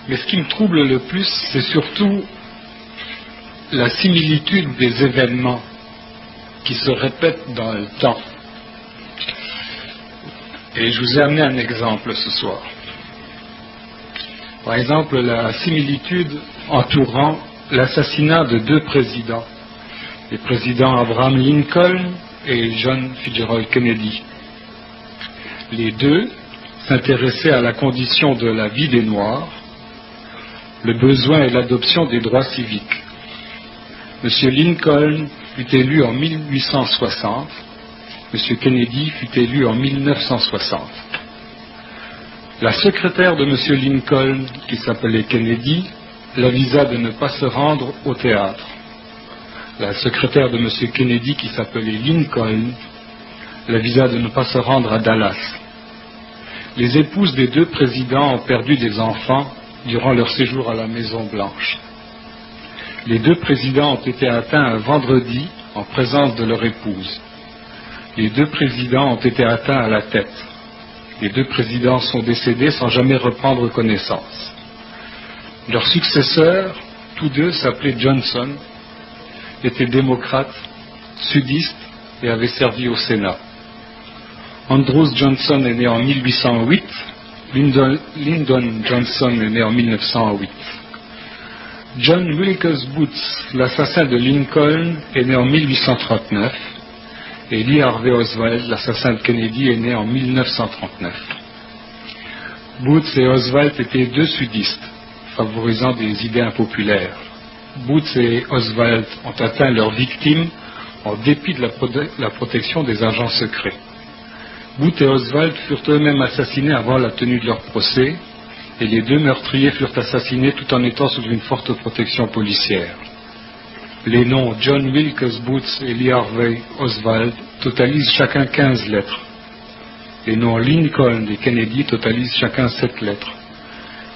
Mais ce qui me trouble le plus, c'est surtout la similitude des événements qui se répètent dans le temps. Et je vous ai amené un exemple ce soir. Par exemple, la similitude entourant l'assassinat de deux présidents, les présidents Abraham Lincoln et John Fitzgerald Kennedy. Les deux s'intéressaient à la condition de la vie des Noirs, le besoin et l'adoption des droits civiques. M. Lincoln fut élu en 1860, M. Kennedy fut élu en 1960. La secrétaire de M. Lincoln, qui s'appelait Kennedy, l'avisa de ne pas se rendre au théâtre. La secrétaire de M. Kennedy, qui s'appelait Lincoln, l'avisa de ne pas se rendre à Dallas. Les épouses des deux présidents ont perdu des enfants durant leur séjour à la Maison-Blanche. Les deux présidents ont été atteints un vendredi en présence de leur épouse. Les deux présidents ont été atteints à la tête. Les deux présidents sont décédés sans jamais reprendre connaissance. Leurs successeurs, tous deux s'appelaient Johnson, étaient démocrates, sudistes et avaient servi au Sénat. Andrews Johnson est né en 1808, Lyndon Johnson est né en 1908. John Wilkes Booth, l'assassin de Lincoln, est né en 1839 et Lee Harvey Oswald, l'assassin de Kennedy, est né en 1939. Booth et Oswald étaient deux sudistes, favorisant des idées impopulaires. Booth et Oswald ont atteint leurs victimes en dépit de la protection des agents secrets. Booth et Oswald furent eux-mêmes assassinés avant la tenue de leur procès, et les deux meurtriers furent assassinés tout en étant sous une forte protection policière. Les noms John Wilkes Booth et Lee Harvey Oswald totalisent chacun 15 lettres. Les noms Lincoln et Kennedy totalisent chacun 7 lettres.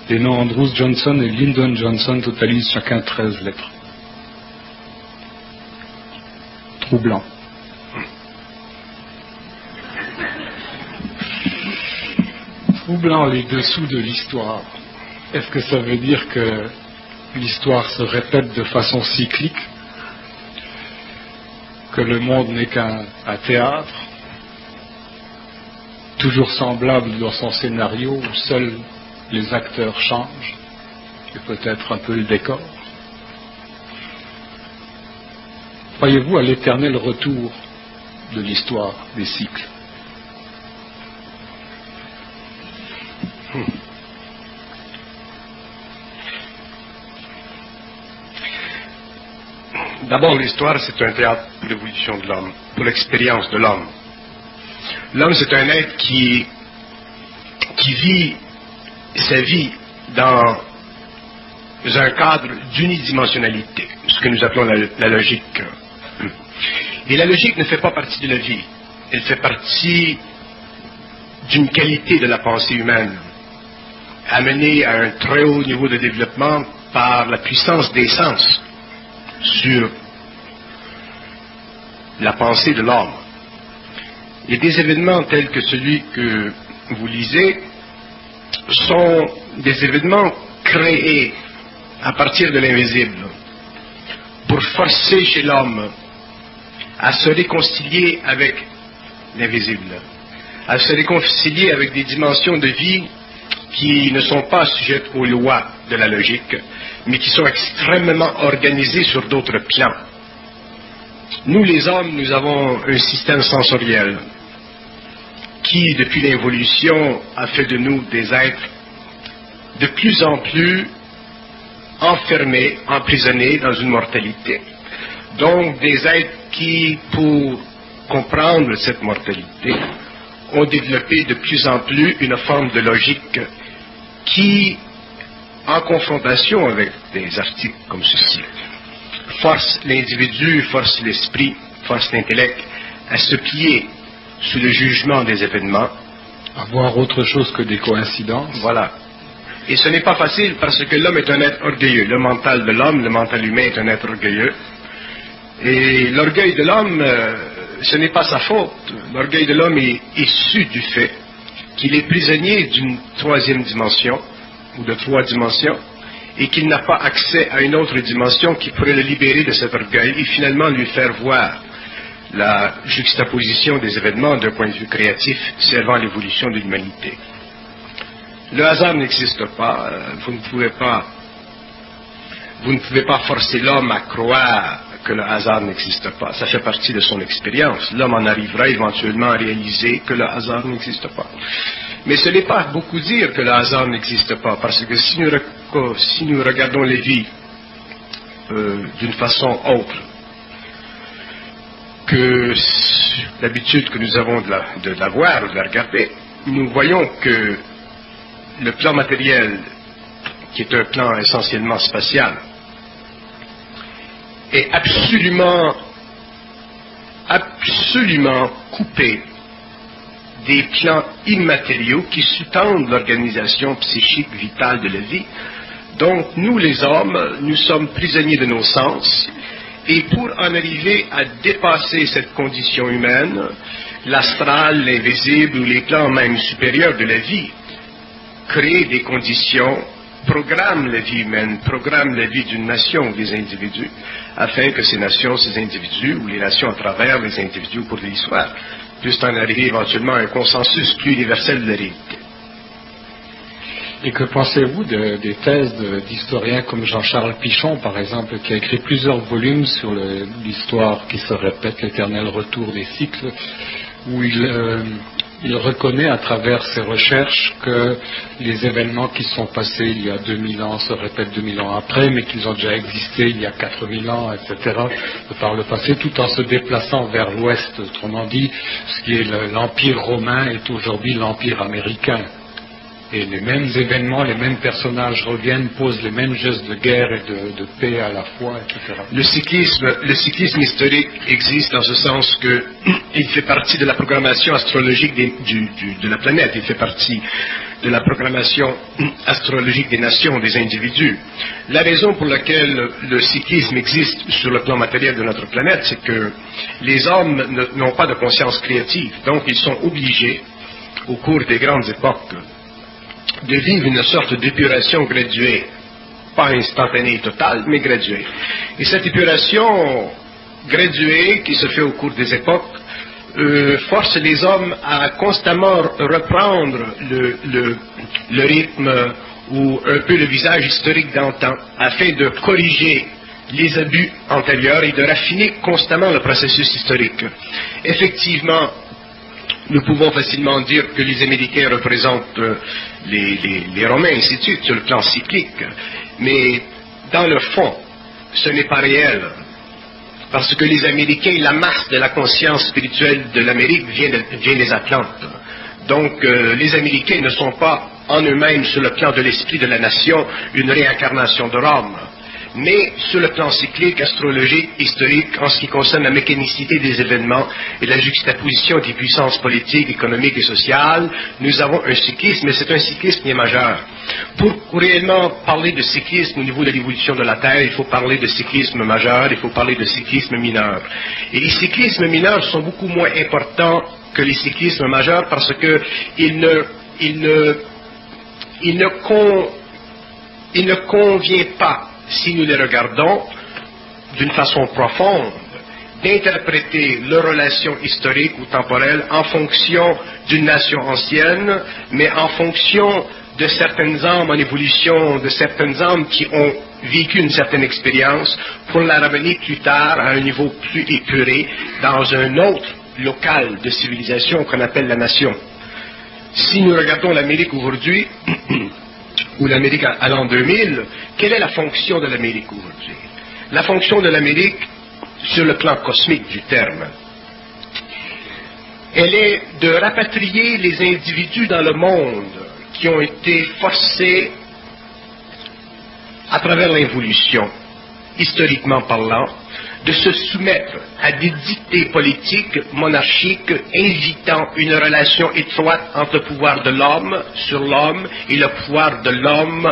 Les noms Andrews Johnson et Lyndon Johnson totalisent chacun 13 lettres. Troublant. Troublant les dessous de l'histoire. Est-ce que ça veut dire que l'histoire se répète de façon cyclique, que le monde n'est qu'un théâtre, toujours semblable dans son scénario, où seuls les acteurs changent, et peut-être un peu le décor? Croyez-vous à l'éternel retour de l'histoire des cycles? D'abord, l'histoire, c'est un théâtre pour l'évolution de l'homme, pour l'expérience de l'homme. L'homme, c'est un être qui vit sa vie dans un cadre d'unidimensionnalité, ce que nous appelons la logique. Et la logique ne fait pas partie de la vie, elle fait partie d'une qualité de la pensée humaine, amenée à un très haut niveau de développement par la puissance des sens sur la pensée de l'homme. Et des événements tels que celui que vous lisez sont des événements créés à partir de l'invisible pour forcer chez l'homme à se réconcilier avec l'invisible, à se réconcilier avec des dimensions de vie qui ne sont pas sujettes aux lois de la logique, mais qui sont extrêmement organisées sur d'autres plans. Nous, les hommes, nous avons un système sensoriel qui, depuis l'évolution, a fait de nous des êtres de plus en plus enfermés, emprisonnés dans une mortalité. Donc, des êtres qui, pour comprendre cette mortalité, ont développé de plus en plus une forme de logique qui, en confrontation avec des articles comme ceci, force l'individu, force l'esprit, force l'intellect à se plier sous le jugement des événements. À voir autre chose que des coïncidences. Voilà. Et ce n'est pas facile parce que l'homme est un être orgueilleux. Le mental de l'homme, le mental humain est un être orgueilleux. Et l'orgueil de l'homme, ce n'est pas sa faute. L'orgueil de l'homme est issu du fait qu'il est prisonnier d'une troisième dimension ou de 3 dimensions, et qu'il n'a pas accès à une autre dimension qui pourrait le libérer de cet orgueil et finalement lui faire voir la juxtaposition des événements d'un point de vue créatif servant à l'évolution de l'humanité. Le hasard n'existe pas, vous ne pouvez pas forcer l'homme à croire que le hasard n'existe pas, ça fait partie de son expérience. L'homme en arrivera éventuellement à réaliser que le hasard n'existe pas. Mais ce n'est pas beaucoup dire que le hasard n'existe pas, parce que si nous regardons les vies d'une façon autre que l'habitude que nous avons de la voir ou de la regarder, nous voyons que le plan matériel, qui est un plan essentiellement spatial, est absolument coupé des plans immatériaux qui sous-tendent l'organisation psychique vitale de la vie. Donc, nous les hommes, nous sommes prisonniers de nos sens, et pour en arriver à dépasser cette condition humaine, l'astral, l'invisible ou les plans même supérieurs de la vie créent des conditions, programment la vie humaine, programment la vie d'une nation ou des individus, afin que ces nations, ces individus, ou les nations à travers les individus au cours de l'histoire, puissent en arriver éventuellement à un consensus plus universel de la réalité. Et que pensez-vous des thèses d'historiens comme Jean-Charles Pichon, par exemple, qui a écrit plusieurs volumes sur l'histoire qui se répète, l'éternel retour des cycles, où il reconnaît à travers ses recherches que les événements qui sont passés il y a 2000 ans se répètent 2000 ans après, mais qu'ils ont déjà existé il y a 4000 ans, etc., par le passé, tout en se déplaçant vers l'ouest. Autrement dit, ce qui est l'Empire romain est aujourd'hui l'Empire américain. Et les mêmes événements, les mêmes personnages reviennent, posent les mêmes gestes de guerre et de paix à la fois, etc. Le cyclisme historique existe en ce sens qu'il fait partie de la programmation astrologique de la planète, il fait partie de la programmation astrologique des nations, des individus. La raison pour laquelle le cyclisme existe sur le plan matériel de notre planète, c'est que les hommes n'ont pas de conscience créative, donc ils sont obligés, au cours des grandes époques, de vivre une sorte d'épuration graduée, pas instantanée et totale, mais graduée. Et cette épuration graduée, qui se fait au cours des époques, force les hommes à constamment reprendre le rythme ou un peu le visage historique d'antan, afin de corriger les abus antérieurs et de raffiner constamment le processus historique. Effectivement, nous pouvons facilement dire que les Américains représentent les Romains, ainsi de suite, sur le plan cyclique. Mais dans le fond, ce n'est pas réel. Parce que les Américains, la masse de la conscience spirituelle de l'Amérique vient des Atlantes. Donc, les Américains ne sont pas en eux-mêmes, sur le plan de l'esprit de la nation, une réincarnation de Rome. Mais sur le plan cyclique, astrologique, historique, en ce qui concerne la mécanicité des événements et la juxtaposition des puissances politiques, économiques et sociales, nous avons un cyclisme, mais c'est un cyclisme qui est majeur. Pour réellement parler de cyclisme au niveau de l'évolution de la Terre, il faut parler de cyclisme majeur, il faut parler de cyclisme mineur. Et les cyclismes mineurs sont beaucoup moins importants que les cyclismes majeurs parce que il ne convient pas, si nous les regardons d'une façon profonde, d'interpréter leurs relations historiques ou temporelles en fonction d'une nation ancienne, mais en fonction de certaines âmes en évolution, de certaines âmes qui ont vécu une certaine expérience, pour la ramener plus tard à un niveau plus épuré, dans un autre local de civilisation qu'on appelle la nation. Si nous regardons l'Amérique aujourd'hui, ou l'Amérique à l'an 2000, quelle est la fonction de l'Amérique aujourd'hui? La fonction de l'Amérique, sur le plan cosmique du terme, elle est de rapatrier les individus dans le monde qui ont été forcés, à travers l'évolution, historiquement parlant, de se soumettre à des dictées politiques, monarchiques, invitant une relation étroite entre le pouvoir de l'homme sur l'homme et le pouvoir de l'homme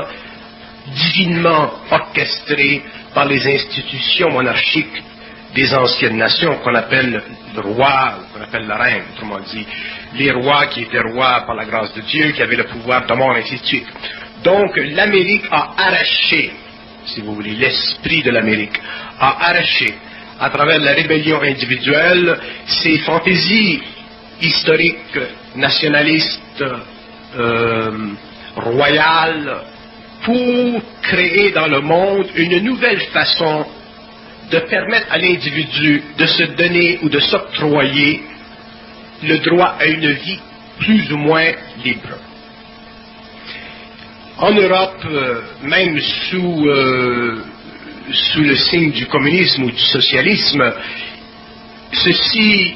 divinement orchestré par les institutions monarchiques des anciennes nations qu'on appelle le roi, ou qu'on appelle la reine, autrement dit, les rois qui étaient rois par la grâce de Dieu, qui avaient le pouvoir de mort, ainsi de suite. Donc l'Amérique a arraché, si vous voulez, l'esprit de l'Amérique, a arraché à travers la rébellion individuelle ces fantaisies historiques, nationalistes, royales, pour créer dans le monde une nouvelle façon de permettre à l'individu de se donner ou de s'octroyer le droit à une vie plus ou moins libre. En Europe, même sous le signe du communisme ou du socialisme, ceci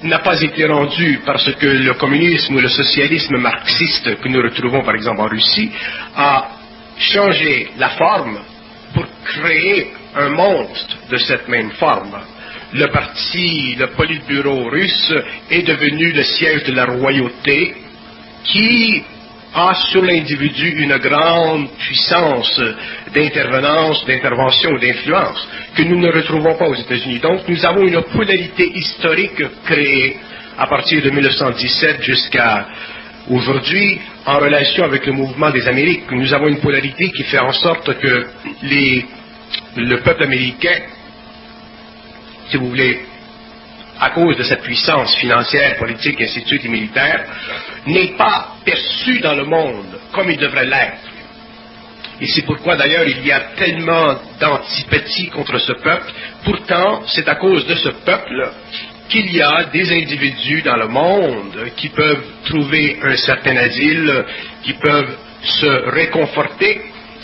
n'a pas été rendu parce que le communisme ou le socialisme marxiste que nous retrouvons par exemple en Russie a changé la forme pour créer un monstre de cette même forme. Le Politburo russe est devenu le siège de la royauté qui a sur l'individu une grande puissance d'intervention ou d'influence que nous ne retrouvons pas aux États-Unis. Donc nous avons une polarité historique créée à partir de 1917 jusqu'à aujourd'hui en relation avec le mouvement des Amériques. Nous avons une polarité qui fait en sorte que le peuple américain, si vous voulez, à cause de cette puissance financière, politique, ainsi de suite et militaire, n'est pas perçu dans le monde comme il devrait l'être. Et c'est pourquoi d'ailleurs il y a tellement d'antipathie contre ce peuple. Pourtant, c'est à cause de ce peuple qu'il y a des individus dans le monde qui peuvent trouver un certain asile, qui peuvent se réconforter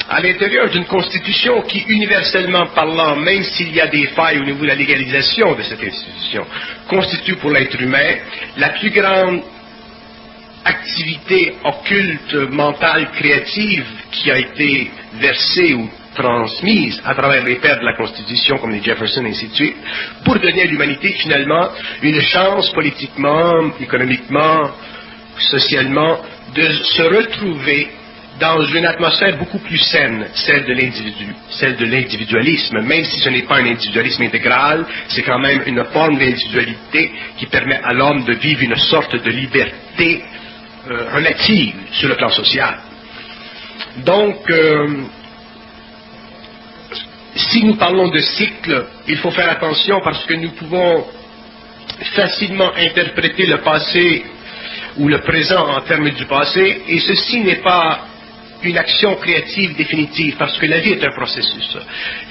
à l'intérieur d'une constitution qui, universellement parlant, même s'il y a des failles au niveau de la légalisation de cette institution, constitue pour l'être humain la plus grande activité occulte, mentale, créative qui a été versée ou transmise à travers les pères de la Constitution comme les Jefferson et ainsi de suite, pour donner à l'humanité finalement une chance politiquement, économiquement, socialement, de se retrouver dans une atmosphère beaucoup plus saine, celle de l'individu, celle de l'individualisme, même si ce n'est pas un individualisme intégral, c'est quand même une forme d'individualité qui permet à l'homme de vivre une sorte de liberté relative sur le plan social. Donc, si nous parlons de cycle, il faut faire attention parce que nous pouvons facilement interpréter le passé ou le présent en termes du passé, et ceci n'est pas une action créative définitive, parce que la vie est un processus.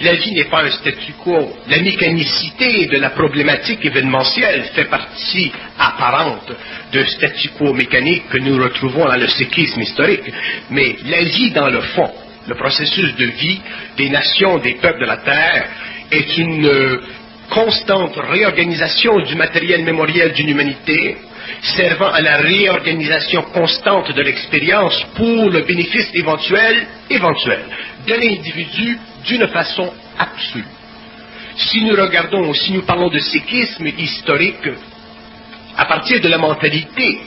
La vie n'est pas un statu quo. La mécanicité de la problématique événementielle fait partie apparente d'un statu quo mécanique que nous retrouvons dans le cyclisme historique. Mais la vie dans le fond, le processus de vie des nations, des peuples de la Terre, est une constante réorganisation du matériel mémoriel d'une humanité, servant à la réorganisation constante de l'expérience pour le bénéfice éventuel de l'individu d'une façon absolue. Si nous regardons, si nous parlons de cyclisme historique, à partir de la mentalité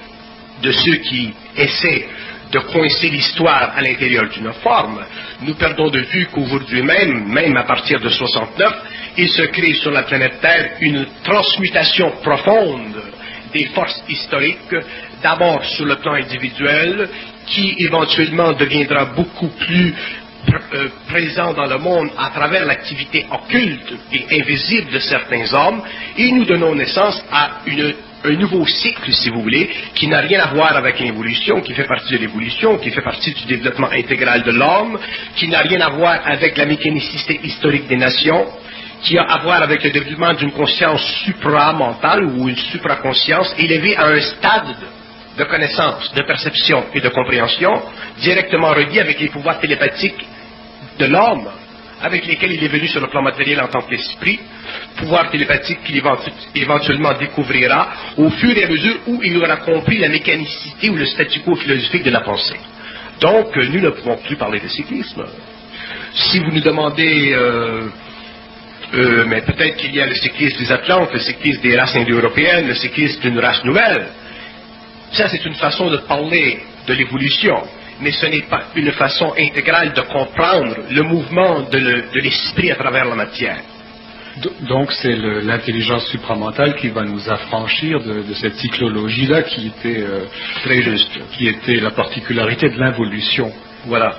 de ceux qui essaient de coincer l'histoire à l'intérieur d'une forme, nous perdons de vue qu'aujourd'hui même à partir de 69, il se crée sur la planète Terre une transmutation profonde des forces historiques, d'abord sur le plan individuel, qui éventuellement deviendra beaucoup plus présent dans le monde à travers l'activité occulte et invisible de certains hommes, et nous donnons naissance à un nouveau cycle, si vous voulez, qui n'a rien à voir avec l'évolution, qui fait partie de l'évolution, qui fait partie du développement intégral de l'homme, qui n'a rien à voir avec la mécanicité historique des nations, qui a à voir avec le développement d'une conscience supramentale ou une supraconscience élevée à un stade de connaissance, de perception et de compréhension directement relié avec les pouvoirs télépathiques de l'homme, avec lesquels il est venu sur le plan matériel en tant qu'esprit, pouvoir télépathique qu'il éventuellement découvrira au fur et à mesure où il aura compris la mécanicité ou le statu quo philosophique de la pensée. Donc, nous ne pouvons plus parler de cyclisme. Si vous nous demandez... mais peut-être qu'il y a le cyclisme des Atlantes, le cyclisme des races indo-européennes, le cyclisme d'une race nouvelle. Ça, c'est une façon de parler de l'évolution, mais ce n'est pas une façon intégrale de comprendre le mouvement de l'esprit à travers la matière. Donc c'est l'intelligence supramentale qui va nous affranchir de cette cyclologie-là qui était très juste, qui était la particularité de l'involution. Voilà.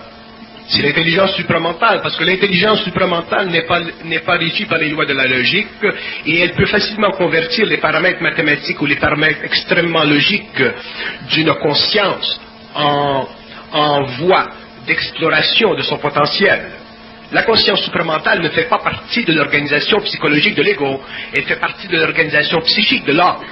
C'est l'intelligence supramentale, parce que l'intelligence supramentale n'est pas régie par les lois de la logique, et elle peut facilement convertir les paramètres mathématiques ou les paramètres extrêmement logiques d'une conscience en voie d'exploration de son potentiel. La conscience supramentale ne fait pas partie de l'organisation psychologique de l'ego, elle fait partie de l'organisation psychique de l'homme.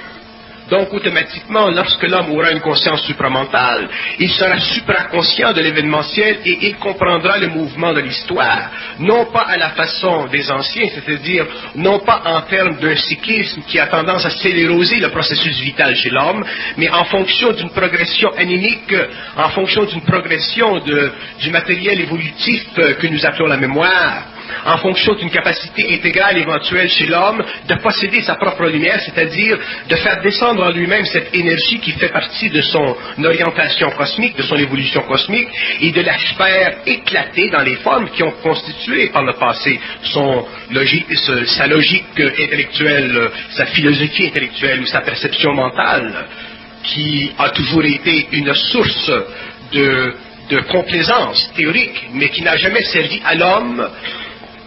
Donc, automatiquement, lorsque l'homme aura une conscience supramentale, il sera supraconscient de l'événementiel et il comprendra le mouvement de l'histoire, non pas à la façon des anciens, c'est-à-dire non pas en termes d'un cyclisme qui a tendance à scléroser le processus vital chez l'homme, mais en fonction d'une progression anémique, en fonction d'une progression du matériel évolutif que nous appelons la mémoire, en fonction d'une capacité intégrale éventuelle chez l'homme de posséder sa propre lumière, c'est-à-dire de faire descendre en lui-même cette énergie qui fait partie de son orientation cosmique, de son évolution cosmique, et de la faire éclater dans les formes qui ont constitué par le passé sa logique intellectuelle, sa philosophie intellectuelle ou sa perception mentale, qui a toujours été une source de complaisance théorique, mais qui n'a jamais servi à l'homme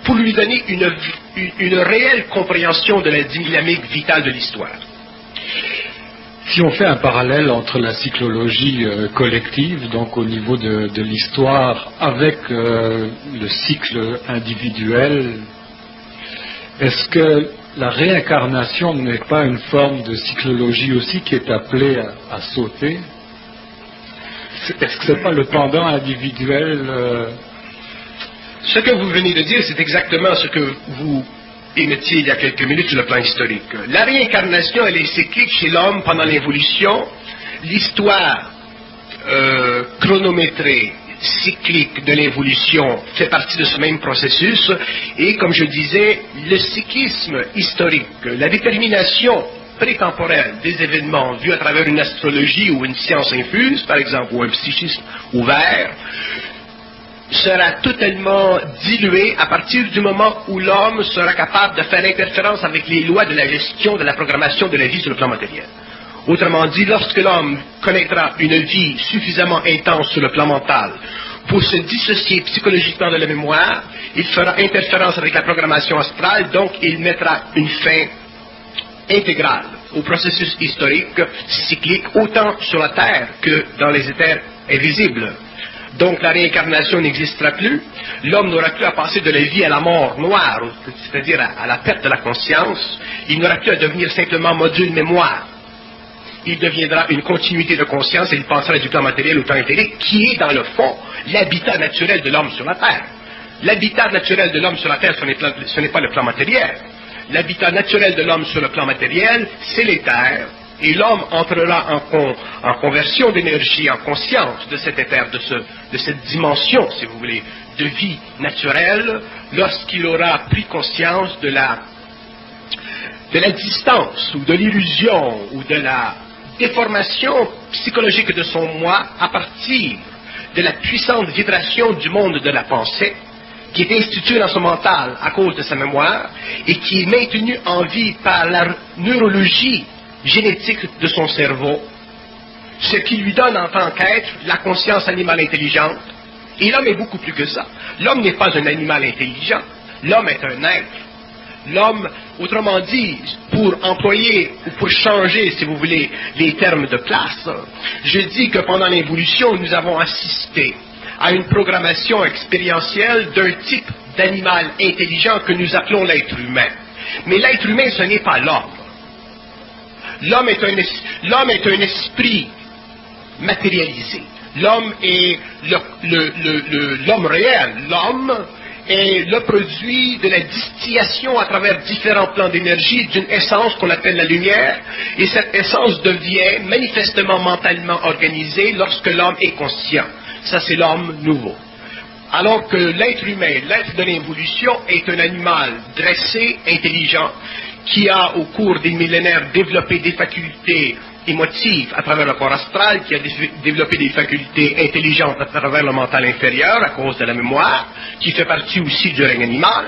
pour lui donner une réelle compréhension de la dynamique vitale de l'histoire. Si on fait un parallèle entre la cyclologie collective, donc au niveau de l'histoire, avec le cycle individuel, est-ce que la réincarnation n'est pas une forme de cyclologie aussi qui est appelée à sauter? Est-ce que ce n'est pas le pendant individuel Ce que vous venez de dire, c'est exactement ce que vous émettiez il y a quelques minutes sur le plan historique. La réincarnation, elle est cyclique chez l'homme pendant l'évolution. L'histoire chronométrée, cyclique de l'évolution fait partie de ce même processus. Et comme je disais, le cyclisme historique, la détermination prétemporelle des événements vus à travers une astrologie ou une science infuse, par exemple, ou un psychisme ouvert, sera totalement dilué à partir du moment où l'homme sera capable de faire interférence avec les lois de la gestion, de la programmation de la vie sur le plan matériel. Autrement dit, lorsque l'homme connaîtra une vie suffisamment intense sur le plan mental pour se dissocier psychologiquement de la mémoire, il fera interférence avec la programmation astrale, donc il mettra une fin intégrale au processus historique, cyclique, autant sur la Terre que dans les éthers invisibles. Donc la réincarnation n'existera plus, l'homme n'aura plus à passer de la vie à la mort noire, c'est-à-dire à la perte de la conscience, il n'aura plus à devenir simplement module mémoire. Il deviendra une continuité de conscience et il passera du plan matériel au plan éthérique, qui est dans le fond l'habitat naturel de l'homme sur la Terre. L'habitat naturel de l'homme sur la Terre, ce n'est pas le plan matériel. L'habitat naturel de l'homme sur le plan matériel, c'est l'éther, et l'homme entrera en conversion d'énergie, en conscience de cet éther, de cette dimension, si vous voulez, de vie naturelle, lorsqu'il aura pris conscience de la distance, ou de l'illusion, ou de la déformation psychologique de son moi à partir de la puissante vibration du monde de la pensée, qui est instituée dans son mental à cause de sa mémoire, et qui est maintenue en vie par la neurologie génétique de son cerveau, ce qui lui donne en tant qu'être la conscience animale intelligente. Et l'homme est beaucoup plus que ça. L'homme n'est pas un animal intelligent, l'homme est un être. L'homme, autrement dit, pour employer ou pour changer, si vous voulez, les termes de place, je dis que pendant l'évolution, nous avons assisté à une programmation expérientielle d'un type d'animal intelligent que nous appelons l'être humain. Mais l'être humain, ce n'est pas l'homme. L'homme est un esprit matérialisé. L'homme est l'homme réel. L'homme est le produit de la distillation à travers différents plans d'énergie d'une essence qu'on appelle la lumière, et cette essence devient manifestement mentalement organisée lorsque l'homme est conscient. Ça, c'est l'homme nouveau. Alors que l'être humain, l'être de l'évolution, est un animal dressé, intelligent, qui a, au cours des millénaires, développé des facultés émotives à travers le corps astral, qui a développé des facultés intelligentes à travers le mental inférieur, à cause de la mémoire, qui fait partie aussi du règne animal.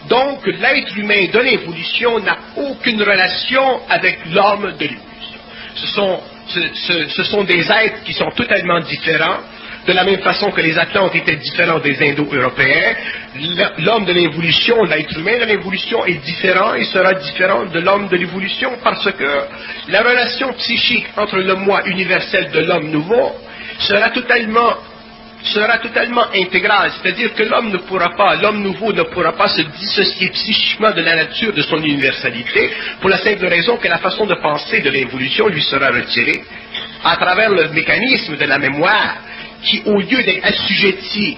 Donc, l'être humain de l'évolution n'a aucune relation avec l'homme de l'évolution. Ce sont des êtres qui sont totalement différents, de la même façon que les Atlantes étaient différents des Indo-Européens, l'homme de l'évolution, l'être humain de l'évolution est différent et sera différent de l'homme de l'évolution parce que la relation psychique entre le moi universel de l'homme nouveau sera totalement intégrale, c'est-à-dire que l'homme nouveau ne pourra pas se dissocier psychiquement de la nature de son universalité, pour la simple raison que la façon de penser de l'évolution lui sera retirée à travers le mécanisme de la mémoire qui, au lieu d'être assujetti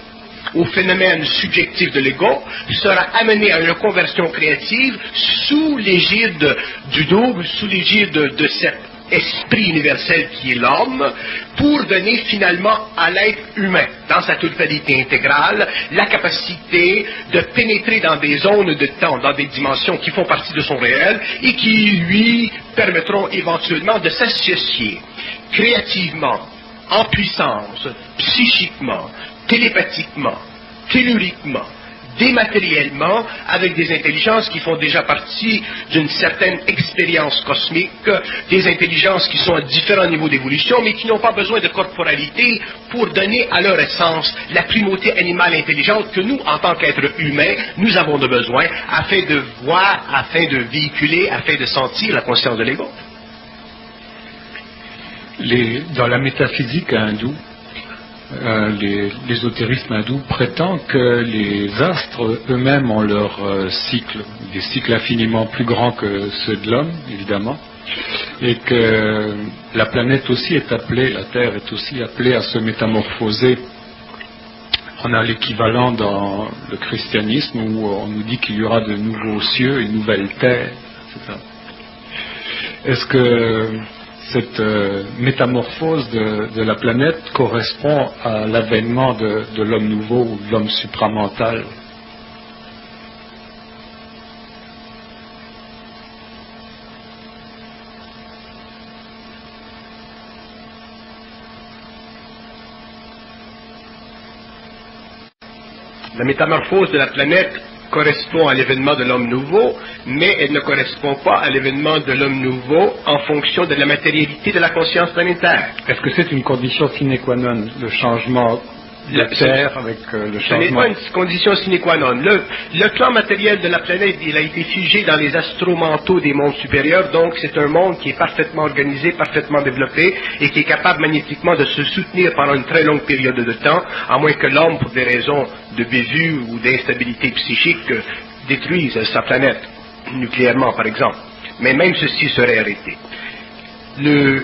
au phénomène subjectif de l'ego, sera amené à une conversion créative sous l'égide du double, sous l'égide de cet esprit universel qui est l'homme, pour donner finalement à l'être humain, dans sa totalité intégrale, la capacité de pénétrer dans des zones de temps, dans des dimensions qui font partie de son réel et qui lui permettront éventuellement de s'associer créativement, en puissance, psychiquement, télépathiquement, telluriquement, dématériellement, avec des intelligences qui font déjà partie d'une certaine expérience cosmique, des intelligences qui sont à différents niveaux d'évolution, mais qui n'ont pas besoin de corporalité pour donner à leur essence la primauté animale intelligente que nous, en tant qu'êtres humains, nous avons de besoin afin de voir, afin de véhiculer, afin de sentir la conscience de l'ego. Dans la métaphysique hindoue, l'ésotérisme hindou prétend que les astres eux-mêmes ont leur cycle, des cycles infiniment plus grands que ceux de l'homme, évidemment, et que la planète aussi est appelée, la Terre est aussi appelée à se métamorphoser. On a l'équivalent dans le christianisme où on nous dit qu'il y aura de nouveaux cieux, une nouvelle terre, etc. Est-ce que cette métamorphose de la planète correspond à l'avènement de l'homme nouveau ou de l'homme supramental? La métamorphose de la planète correspond à l'événement de l'homme nouveau, mais elle ne correspond pas à l'événement de l'homme nouveau en fonction de la matérialité de la conscience planétaire. Est-ce que c'est une condition sine qua non, le changement de la Terre avec le changement? Ce n'est pas une condition sine qua non. Le plan matériel de la planète, il a été figé dans les astromentaux des mondes supérieurs, donc c'est un monde qui est parfaitement organisé, parfaitement développé, et qui est capable magnétiquement de se soutenir pendant une très longue période de temps, à moins que l'homme, pour des raisons de bévue ou d'instabilité psychique, détruise sa planète, nucléairement par exemple. Mais même ceci serait arrêté.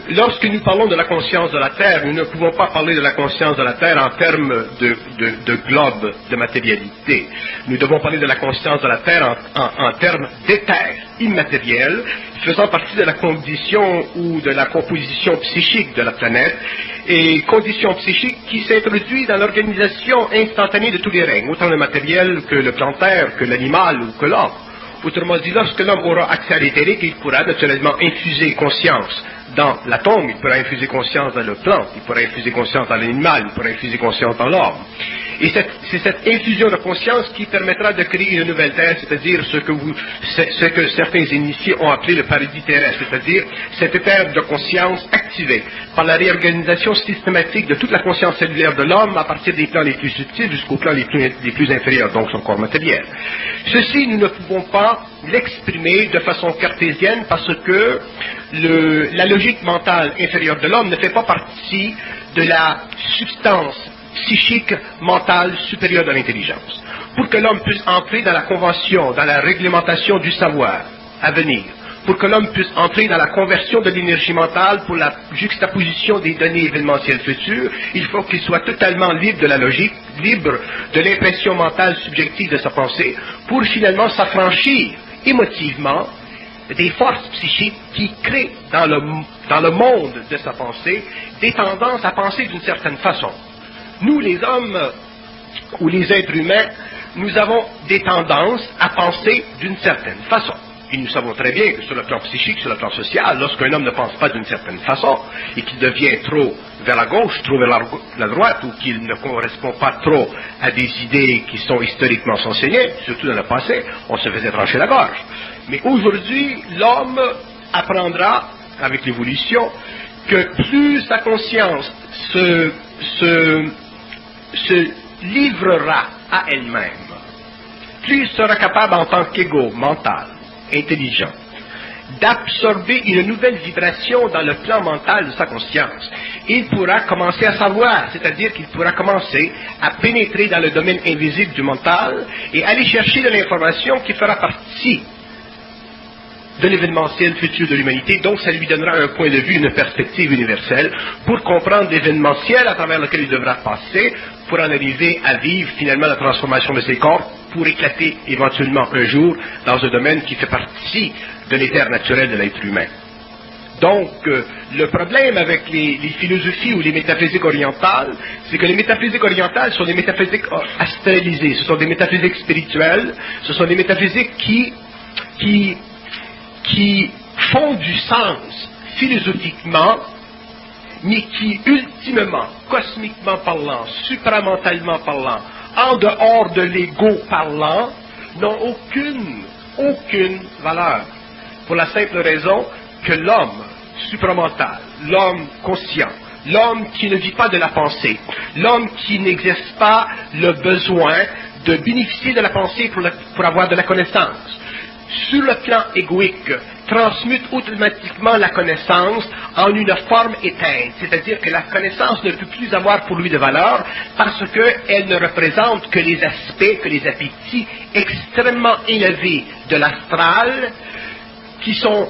Lorsque nous parlons de la conscience de la Terre, nous ne pouvons pas parler de la conscience de la Terre en termes de globe, de matérialité. Nous devons parler de la conscience de la Terre en termes d'éther immatériel, faisant partie de la condition ou de la composition psychique de la planète, et condition psychique qui s'introduit dans l'organisation instantanée de tous les règnes, autant le matériel que le plantaire, que l'animal ou que l'homme. Autrement dit, lorsque l'homme aura accès à l'éthérique, il pourra naturellement infuser conscience dans l'atome, il pourra infuser conscience dans le plant, il pourra infuser conscience dans l'animal, il pourra infuser conscience dans l'homme. Et c'est cette infusion de conscience qui permettra de créer une nouvelle terre, c'est-à-dire ce que certains initiés ont appelé le paradis terrestre, c'est-à-dire cette terre de conscience activée par la réorganisation systématique de toute la conscience cellulaire de l'homme à partir des plans les plus subtils jusqu'aux plans les plus inférieurs, donc son corps matériel. Ceci, nous ne pouvons pas l'exprimer de façon cartésienne parce que la logique mentale inférieure de l'homme ne fait pas partie de la substance psychique, mentale, supérieure de l'intelligence. Pour que l'homme puisse entrer dans la convention, dans la réglementation du savoir à venir, pour que l'homme puisse entrer dans la conversion de l'énergie mentale pour la juxtaposition des données événementielles futures, il faut qu'il soit totalement libre de la logique, libre de l'impression mentale subjective de sa pensée, pour finalement s'affranchir émotivement des forces psychiques qui créent dans le monde de sa pensée des tendances à penser d'une certaine façon. Nous, les hommes ou les êtres humains, nous avons des tendances à penser d'une certaine façon. Et nous savons très bien que sur le plan psychique, sur le plan social, lorsqu'un homme ne pense pas d'une certaine façon et qu'il devient trop vers la gauche, trop vers la droite, ou qu'il ne correspond pas trop à des idées qui sont historiquement enseignées, surtout dans le passé, on se faisait trancher la gorge. Mais aujourd'hui, l'homme apprendra, avec l'évolution, que plus sa conscience se se livrera à elle-même, plus il sera capable en tant qu'ego mental, intelligent, d'absorber une nouvelle vibration dans le plan mental de sa conscience. Il pourra commencer à savoir, c'est-à-dire qu'il pourra commencer à pénétrer dans le domaine invisible du mental et aller chercher de l'information qui fera partie de l'événementiel futur de l'humanité. Donc ça lui donnera un point de vue, une perspective universelle pour comprendre l'événementiel à travers lequel il devra passer pour en arriver à vivre finalement la transformation de ses corps pour éclater éventuellement un jour dans un domaine qui fait partie de l'éther naturel de l'être humain. Donc, le problème avec les philosophies ou les métaphysiques orientales, c'est que les métaphysiques orientales sont des métaphysiques astralisées, ce sont des métaphysiques spirituelles, ce sont des métaphysiques qui font du sens philosophiquement, mais qui ultimement, cosmiquement parlant, supramentalement parlant, en dehors de l'ego parlant, n'ont aucune valeur. Pour la simple raison que l'homme supramental, l'homme conscient, l'homme qui ne vit pas de la pensée, l'homme qui n'exerce pas le besoin de bénéficier de la pensée pour avoir de la connaissance, sur le plan égoïque, transmute automatiquement la connaissance en une forme éteinte, c'est-à-dire que la connaissance ne peut plus avoir pour lui de valeur parce qu'elle ne représente que les aspects, que les appétits extrêmement élevés de l'astral qui sont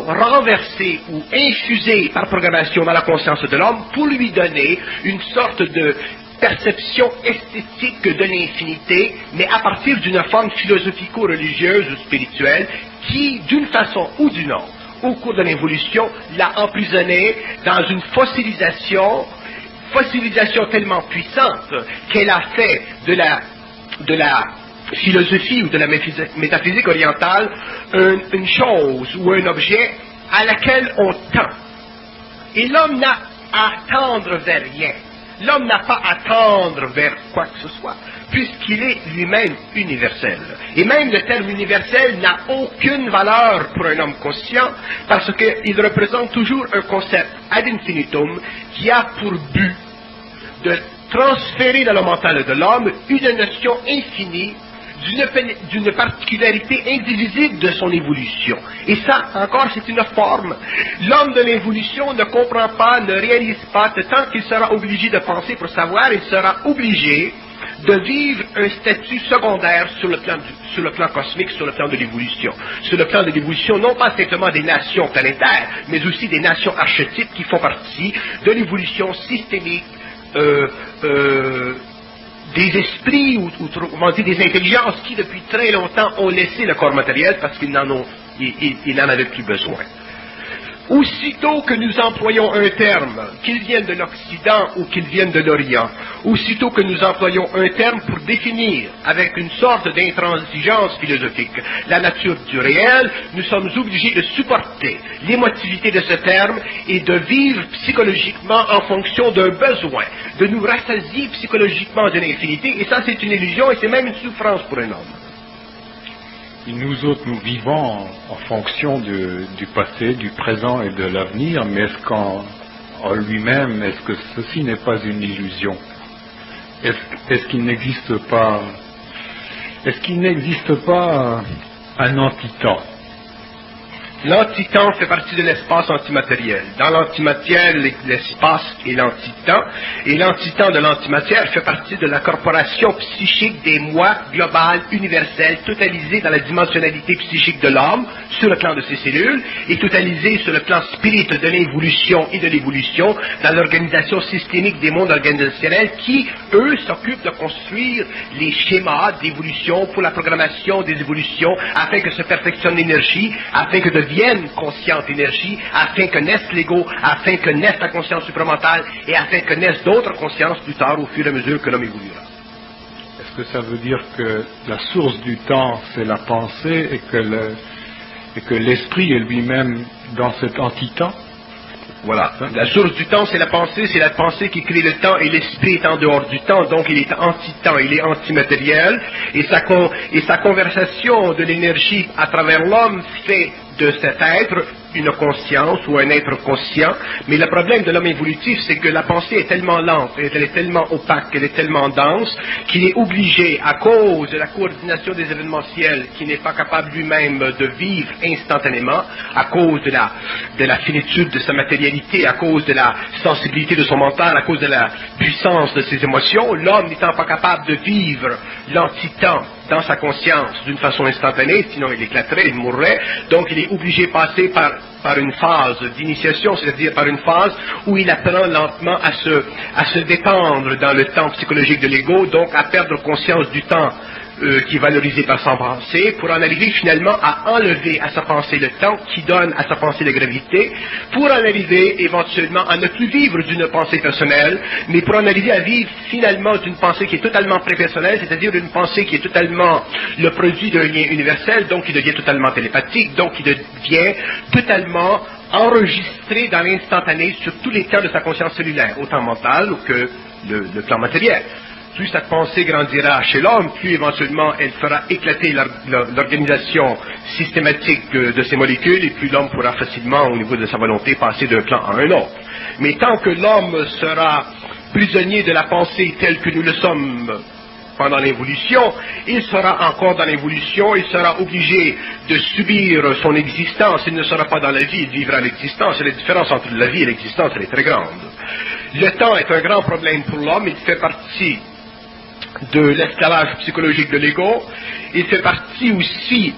renversés ou infusés par programmation dans la conscience de l'homme pour lui donner une sorte de perception esthétique de l'infinité, mais à partir d'une forme philosophico-religieuse ou spirituelle qui, d'une façon ou d'une autre, au cours de l'évolution, l'a emprisonné dans une fossilisation tellement puissante qu'elle a fait de la philosophie ou de la métaphysique orientale une chose ou un objet à laquelle on tend. Et l'homme n'a à tendre vers rien. L'homme n'a pas à tendre vers quoi que ce soit, puisqu'il est lui-même universel. Et même le terme universel n'a aucune valeur pour un homme conscient, parce qu'il représente toujours un concept ad infinitum qui a pour but de transférer dans le mental de l'homme une notion infinie d'une particularité indivisible de son évolution. Et ça, encore, c'est une forme. L'homme de l'évolution ne comprend pas, ne réalise pas, tant qu'il sera obligé de penser pour savoir, il sera obligé de vivre un statut secondaire sur le plan cosmique, sur le plan de l'évolution. Sur le plan de l'évolution, non pas simplement des nations planétaires, mais aussi des nations archétypes qui font partie de l'évolution systémique, des esprits, ou comment dire, des intelligences qui, depuis très longtemps, ont laissé le corps matériel parce qu'ils n'en avaient plus besoin. Aussitôt que nous employons un terme, qu'il vienne de l'Occident ou qu'il vienne de l'Orient, aussitôt que nous employons un terme pour définir, avec une sorte d'intransigeance philosophique, la nature du réel, nous sommes obligés de supporter l'émotivité de ce terme et de vivre psychologiquement en fonction d'un besoin, de nous rassasier psychologiquement de l'infinité, et ça c'est une illusion et c'est même une souffrance pour un homme. Et nous autres, nous vivons en fonction du passé, du présent et de l'avenir, mais est-ce qu'en lui-même, est-ce que ceci n'est pas une illusion? Est-ce qu'il n'existe pas un antitemps? L'antitemps fait partie de l'espace antimatériel. Dans l'antimatière, l'espace est l'antitemps, et l'antitemps de l'antimatière fait partie de la corporation psychique des moi globales, universelles, totalisées dans la dimensionnalité psychique de l'homme, sur le plan de ses cellules, et totalisées sur le plan spirit de l'involution et de l'évolution, dans l'organisation systémique des mondes organisationnels qui, eux, s'occupent de construire les schémas d'évolution pour la programmation des évolutions, afin que se perfectionne l'énergie, afin que devienne consciente énergie, afin que naisse l'ego, afin que naisse la conscience supramentale, et afin que naissent d'autres consciences plus tard au fur et à mesure que l'homme évoluera. Est-ce que ça veut dire que la source du temps, c'est la pensée, et que l'esprit est lui-même dans cet antitemps? Voilà. La source du temps, c'est la pensée qui crée le temps, et l'esprit est en dehors du temps, donc il est anti-temps, il est antimatériel, et sa conversation de l'énergie à travers l'homme fait de cet être une conscience ou un être conscient, mais le problème de l'homme évolutif, c'est que la pensée est tellement lente, elle est tellement opaque, elle est tellement dense, qu'il est obligé, à cause de la coordination des événementiels, qui n'est pas capable lui-même de vivre instantanément, à cause de la finitude de sa matérialité, à cause de la sensibilité de son mental, à cause de la puissance de ses émotions, l'homme n'étant pas capable de vivre l'antitemps dans sa conscience d'une façon instantanée, sinon il éclaterait, il mourrait, donc il est obligé de passer par une phase d'initiation, c'est-à-dire par une phase où il apprend lentement à se dépendre dans le temps psychologique de l'ego, donc à perdre conscience du temps qui est valorisé par sa pensée, pour en arriver finalement à enlever à sa pensée le temps qui donne à sa pensée la gravité, pour en arriver éventuellement à ne plus vivre d'une pensée personnelle, mais pour en arriver à vivre finalement d'une pensée qui est totalement prépersonnelle, c'est-à-dire une pensée qui est totalement le produit d'un lien universel, donc qui devient totalement télépathique, donc qui devient totalement enregistré dans l'instantané sur tous les temps de sa conscience cellulaire, autant mentale que le plan matériel. Plus cette pensée grandira chez l'homme, plus éventuellement elle fera éclater l'organisation systématique de ces molécules, et plus l'homme pourra facilement, au niveau de sa volonté, passer d'un plan à un autre. Mais tant que l'homme sera prisonnier de la pensée telle que nous le sommes pendant l'évolution, il sera encore dans l'évolution, il sera obligé de subir son existence, il ne sera pas dans la vie, il vivra l'existence, et la différence entre la vie et l'existence, elle est très grande. Le temps est un grand problème pour l'homme, il fait partie de l'esclavage psychologique de l'ego, il fait partie aussi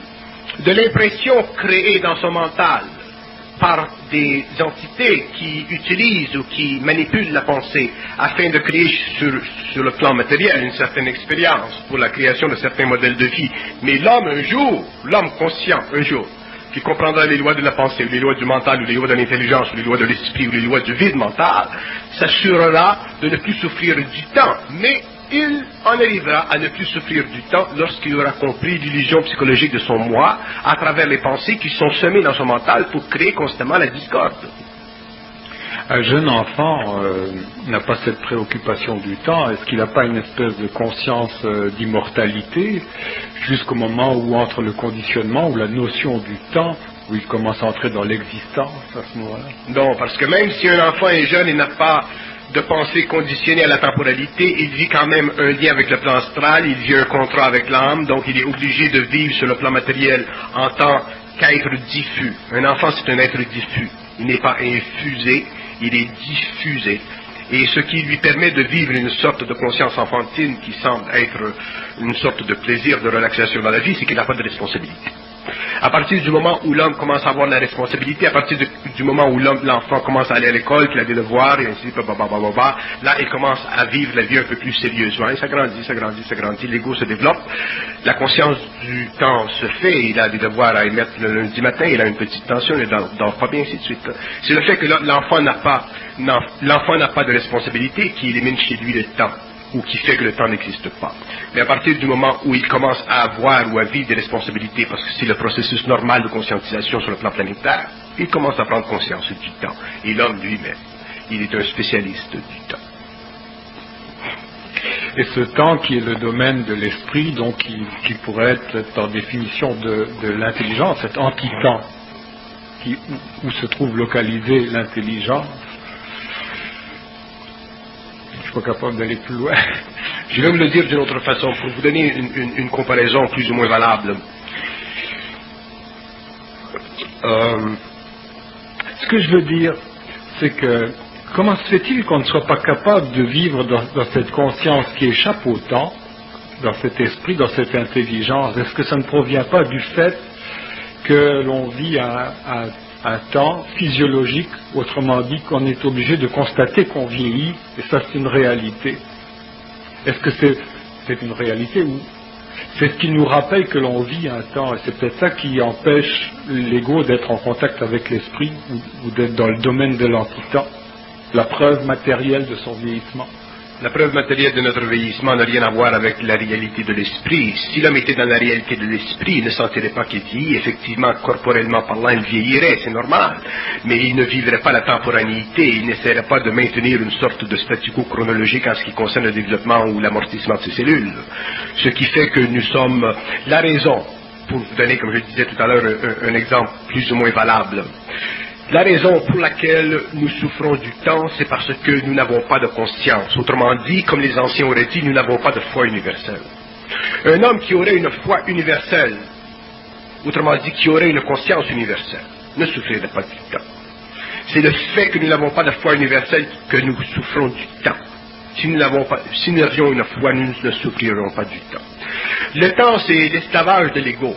de l'impression créée dans son mental par des entités qui utilisent ou qui manipulent la pensée afin de créer sur le plan matériel une certaine expérience pour la création de certains modèles de vie. Mais l'homme un jour, l'homme conscient un jour, qui comprendra les lois de la pensée, ou les lois du mental, ou les lois de l'intelligence, ou les lois de l'esprit, ou les lois du vide mental, s'assurera de ne plus souffrir du temps. Mais il en arrivera à ne plus souffrir du temps lorsqu'il aura compris l'illusion psychologique de son moi à travers les pensées qui sont semées dans son mental pour créer constamment la discorde. Un jeune enfant n'a pas cette préoccupation du temps. Est-ce qu'il n'a pas une espèce de conscience d'immortalité jusqu'au moment où entre le conditionnement ou la notion du temps, où il commence à entrer dans l'existence à ce moment-là? Non, parce que même si un enfant est jeune et n'a pas de pensée conditionnée à la temporalité, il vit quand même un lien avec le plan astral, il vit un contrat avec l'âme, donc il est obligé de vivre sur le plan matériel en tant qu'être diffus. Un enfant, c'est un être diffus. Il n'est pas infusé, il est diffusé. Et ce qui lui permet de vivre une sorte de conscience enfantine qui semble être une sorte de plaisir, de relaxation dans la vie, c'est qu'il n'a pas de responsabilité. À partir du moment où l'homme commence à avoir la responsabilité, à partir du moment où l'enfant commence à aller à l'école, qu'il a des devoirs, et ainsi de suite, là, il commence à vivre la vie un peu plus sérieusement. Et ça grandit, l'ego se développe, la conscience du temps se fait, il a des devoirs à émettre le lundi matin, il a une petite tension, il ne dort pas bien, ainsi de suite. C'est le fait que l'enfant n'a pas de responsabilité qui élimine chez lui le temps, ou qui fait que le temps n'existe pas. Mais à partir du moment où il commence à avoir ou à vivre des responsabilités, parce que c'est le processus normal de conscientisation sur le plan planétaire, il commence à prendre conscience du temps. Et l'homme lui-même, il est un spécialiste du temps. Et ce temps qui est le domaine de l'esprit, donc qui pourrait être en définition de l'intelligence, cet anti-temps où se trouve localisée l'intelligence. Je ne suis pas capable d'aller plus loin. Je vais vous le dire d'une autre façon, pour vous donner une comparaison plus ou moins valable. Ce que je veux dire, c'est que comment se fait-il qu'on ne soit pas capable de vivre dans cette conscience qui échappe au temps, dans cet esprit, dans cette intelligence? Est-ce que ça ne provient pas du fait que l'on vit un temps physiologique, autrement dit qu'on est obligé de constater qu'on vieillit, et ça c'est une réalité? Est-ce que c'est une réalité ou c'est ce qui nous rappelle que l'on vit un temps, et c'est peut-être ça qui empêche l'ego d'être en contact avec l'esprit ou d'être dans le domaine de l'antitemps, la preuve matérielle de son vieillissement? La preuve matérielle de notre vieillissement n'a rien à voir avec la réalité de l'esprit. Si l'homme était dans la réalité de l'esprit, il ne sentirait pas qu'il vieillit. Effectivement, corporellement parlant, il vieillirait, c'est normal. Mais il ne vivrait pas la temporalité, il n'essaierait pas de maintenir une sorte de statu quo chronologique en ce qui concerne le développement ou l'amortissement de ses cellules. Ce qui fait que nous sommes la raison pour vous donner, comme je le disais tout à l'heure, un exemple plus ou moins valable. La raison pour laquelle nous souffrons du temps, c'est parce que nous n'avons pas de conscience. Autrement dit, comme les anciens auraient dit, nous n'avons pas de foi universelle. Un homme qui aurait une foi universelle, autrement dit, qui aurait une conscience universelle, ne souffrirait pas du temps. C'est le fait que nous n'avons pas de foi universelle que nous souffrons du temps. Si nous avions une foi, nous ne souffririons pas du temps. Le temps, c'est l'esclavage de l'ego.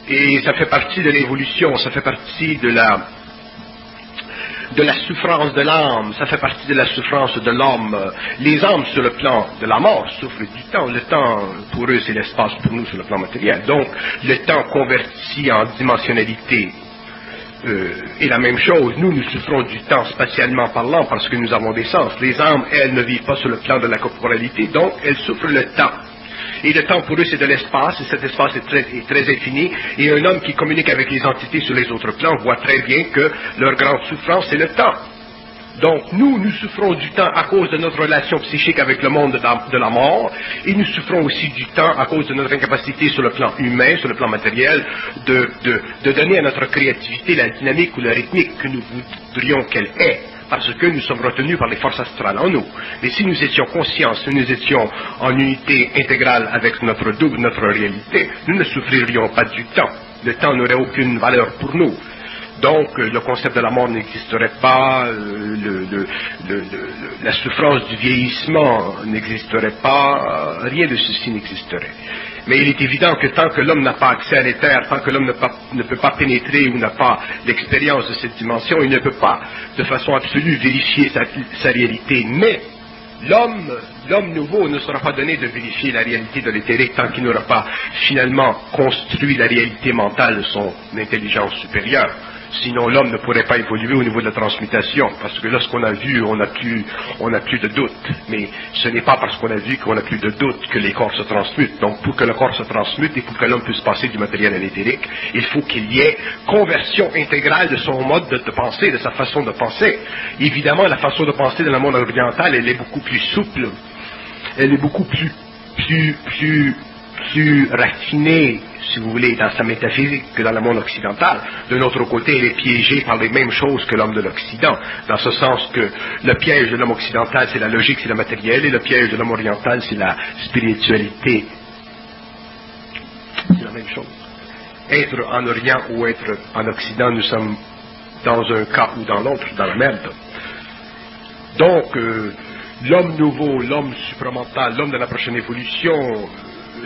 Et ça fait partie de l'évolution, ça fait partie de la souffrance de l'âme, ça fait partie de la souffrance de l'homme. Les âmes sur le plan de la mort souffrent du temps. Le temps, pour eux, c'est l'espace pour nous sur le plan matériel. Donc, le temps converti en dimensionnalité est la même chose. Nous souffrons du temps spatialement parlant parce que nous avons des sens. Les âmes, elles, ne vivent pas sur le plan de la corporalité, donc elles souffrent le temps. Et le temps pour eux, c'est de l'espace, et cet espace est très infini, et un homme qui communique avec les entités sur les autres plans voit très bien que leur grande souffrance, c'est le temps. Donc, nous souffrons du temps à cause de notre relation psychique avec le monde de la mort, et nous souffrons aussi du temps à cause de notre incapacité sur le plan humain, sur le plan matériel, de donner à notre créativité la dynamique ou la rythmique que nous voudrions qu'elle ait. Parce que nous sommes retenus par les forces astrales en nous. Mais si nous étions conscients, si nous étions en unité intégrale avec notre double, notre réalité, nous ne souffririons pas du temps. Le temps n'aurait aucune valeur pour nous. Donc, le concept de la mort n'existerait pas, la souffrance du vieillissement n'existerait pas, rien de ceci n'existerait. Mais il est évident que tant que l'homme n'a pas accès à l'éther, tant que l'homme ne peut pas pénétrer ou n'a pas l'expérience de cette dimension, il ne peut pas, de façon absolue, vérifier sa réalité. Mais l'homme nouveau ne sera pas donné de vérifier la réalité de l'éthérique tant qu'il n'aura pas finalement construit la réalité mentale de son intelligence supérieure. Sinon, l'homme ne pourrait pas évoluer au niveau de la transmutation, parce que lorsqu'on a vu, on n'a plus de doute. Mais ce n'est pas parce qu'on a vu qu'on n'a plus de doute que les corps se transmutent. Donc, pour que le corps se transmute et pour que l'homme puisse passer du matériel à l'éthérique, il faut qu'il y ait conversion intégrale de son mode de pensée, de sa façon de penser. Évidemment, la façon de penser dans le monde oriental, elle est beaucoup plus souple, elle est beaucoup plus raffinée, si vous voulez, dans sa métaphysique que dans le monde occidental. De notre côté, elle est piégée par les mêmes choses que l'homme de l'Occident, dans ce sens que le piège de l'homme occidental, c'est la logique, c'est le matériel, et le piège de l'homme oriental, c'est la spiritualité. C'est la même chose. Être en Orient ou être en Occident, nous sommes dans un cas ou dans l'autre, dans la merde. Donc, l'homme nouveau, l'homme supramental, l'homme de la prochaine évolution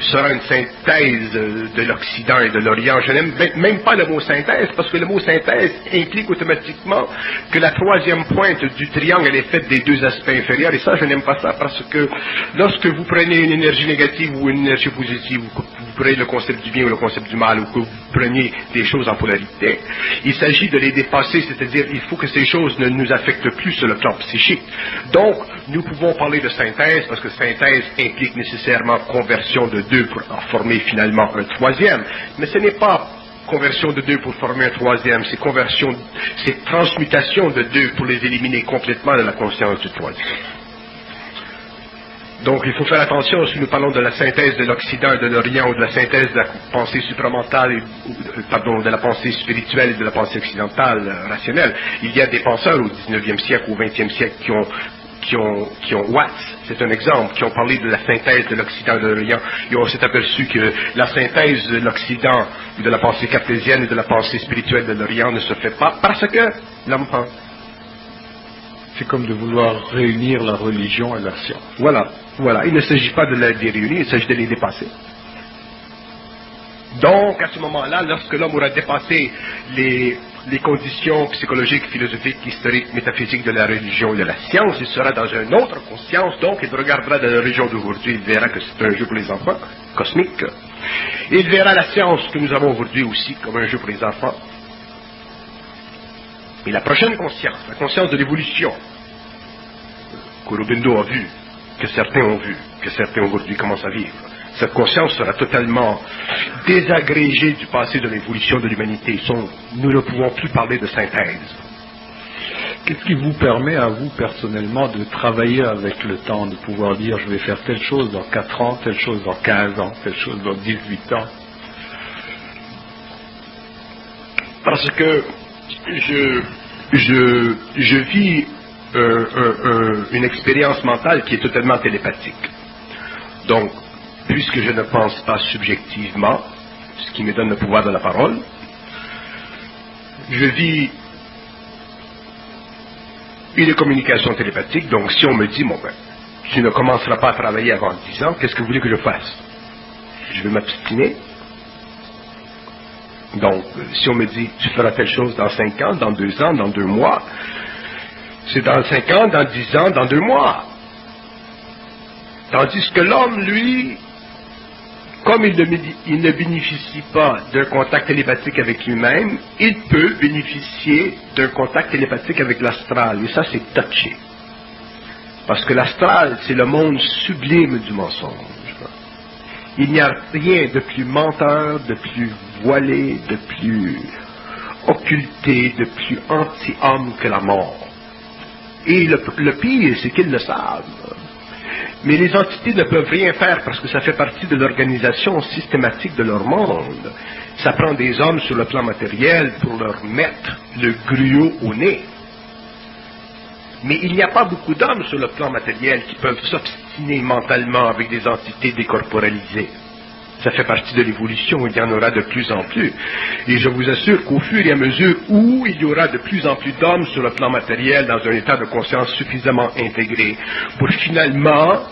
sera une synthèse de l'Occident et de l'Orient. Je n'aime même pas le mot synthèse, parce que le mot synthèse implique automatiquement que la troisième pointe du triangle elle est faite des deux aspects inférieurs, et ça, je n'aime pas ça, parce que lorsque vous prenez une énergie négative ou une énergie positive, vous prenez le concept du bien ou le concept du mal, ou que vous preniez des choses en polarité, il s'agit de les dépasser, c'est-à-dire il faut que ces choses ne nous affectent plus sur le plan psychique. Donc, nous pouvons parler de synthèse, parce que synthèse implique nécessairement conversion de deux pour en former finalement un troisième. Mais ce n'est pas conversion de deux pour former un troisième, c'est transmutation de deux pour les éliminer complètement de la conscience du troisième. Donc il faut faire attention si nous parlons de la synthèse de l'Occident et de l'Orient, ou de la synthèse de la pensée supramentale, de la pensée spirituelle et de la pensée occidentale rationnelle. Il y a des penseurs au 19e siècle, au 20e siècle qui ont Watts, c'est un exemple, qui ont parlé de la synthèse de l'Occident et de l'Orient, et on s'est aperçu que la synthèse de l'Occident, de la pensée cartésienne et de la pensée spirituelle de l'Orient ne se fait pas parce que l'homme pense. C'est comme de vouloir réunir la religion et la science. Voilà. Il ne s'agit pas de les réunir, il s'agit de les dépasser. Donc, à ce moment-là, lorsque l'homme aura dépassé les conditions psychologiques, philosophiques, historiques, métaphysiques de la religion et de la science, il sera dans une autre conscience, donc il regardera dans la religion d'aujourd'hui, il verra que c'est un jeu pour les enfants, cosmique. Et il verra la science que nous avons aujourd'hui aussi comme un jeu pour les enfants. Et la prochaine conscience, la conscience de l'évolution, qu'Aurobindo a vu, que certains ont vu, que certains aujourd'hui commencent à vivre, cette conscience sera totalement désagrégée du passé de l'évolution de l'humanité. Nous ne pouvons plus parler de synthèse. Qu'est-ce qui vous permet à vous personnellement de travailler avec le temps, de pouvoir dire je vais faire telle chose dans 4 ans, telle chose dans 15 ans, telle chose dans 18 ans? Parce que je vis une expérience mentale qui est totalement télépathique. Donc, puisque je ne pense pas subjectivement, ce qui me donne le pouvoir de la parole, je vis une communication télépathique. Donc, si on me dit, bon ben, tu ne commenceras pas à travailler avant 10 ans, qu'est-ce que vous voulez que je fasse? Je vais m'obstiner. Donc, si on me dit, tu feras telle chose dans 5 ans, dans 2 ans, dans 2 mois, c'est dans 5 ans, dans 10 ans, dans 2 mois. Tandis que l'homme, lui, comme il ne bénéficie pas d'un contact télépathique avec lui-même, il peut bénéficier d'un contact télépathique avec l'astral. Et ça, c'est touché. Parce que l'astral, c'est le monde sublime du mensonge. Il n'y a rien de plus menteur, de plus voilé, de plus occulté, de plus anti-homme que la mort. Et le pire, c'est qu'ils le savent. Mais les entités ne peuvent rien faire parce que ça fait partie de l'organisation systématique de leur monde. Ça prend des hommes sur le plan matériel pour leur mettre le gruau au nez. Mais il n'y a pas beaucoup d'hommes sur le plan matériel qui peuvent s'obstiner mentalement avec des entités décorporalisées. Ça fait partie de l'évolution, il y en aura de plus en plus. Et je vous assure qu'au fur et à mesure où il y aura de plus en plus d'hommes sur le plan matériel dans un état de conscience suffisamment intégré pour finalement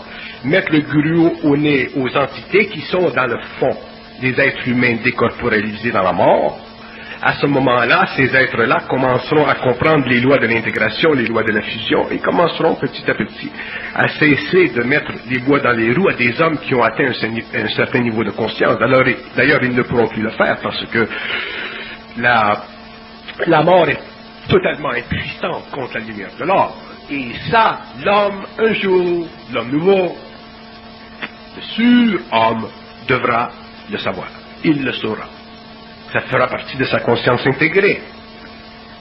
mettre le gruau au nez aux entités qui sont dans le fond des êtres humains décorporalisés dans la mort, à ce moment-là, ces êtres-là commenceront à comprendre les lois de l'intégration, les lois de la fusion, et commenceront petit à petit à cesser de mettre les bois dans les roues à des hommes qui ont atteint un certain niveau de conscience. D'ailleurs, ils ne pourront plus le faire parce que la mort est totalement impuissante contre la lumière de l'homme. Et ça, l'homme, un jour, l'homme nouveau, le surhomme, devra le savoir. Il le saura. Ça fera partie de sa conscience intégrée.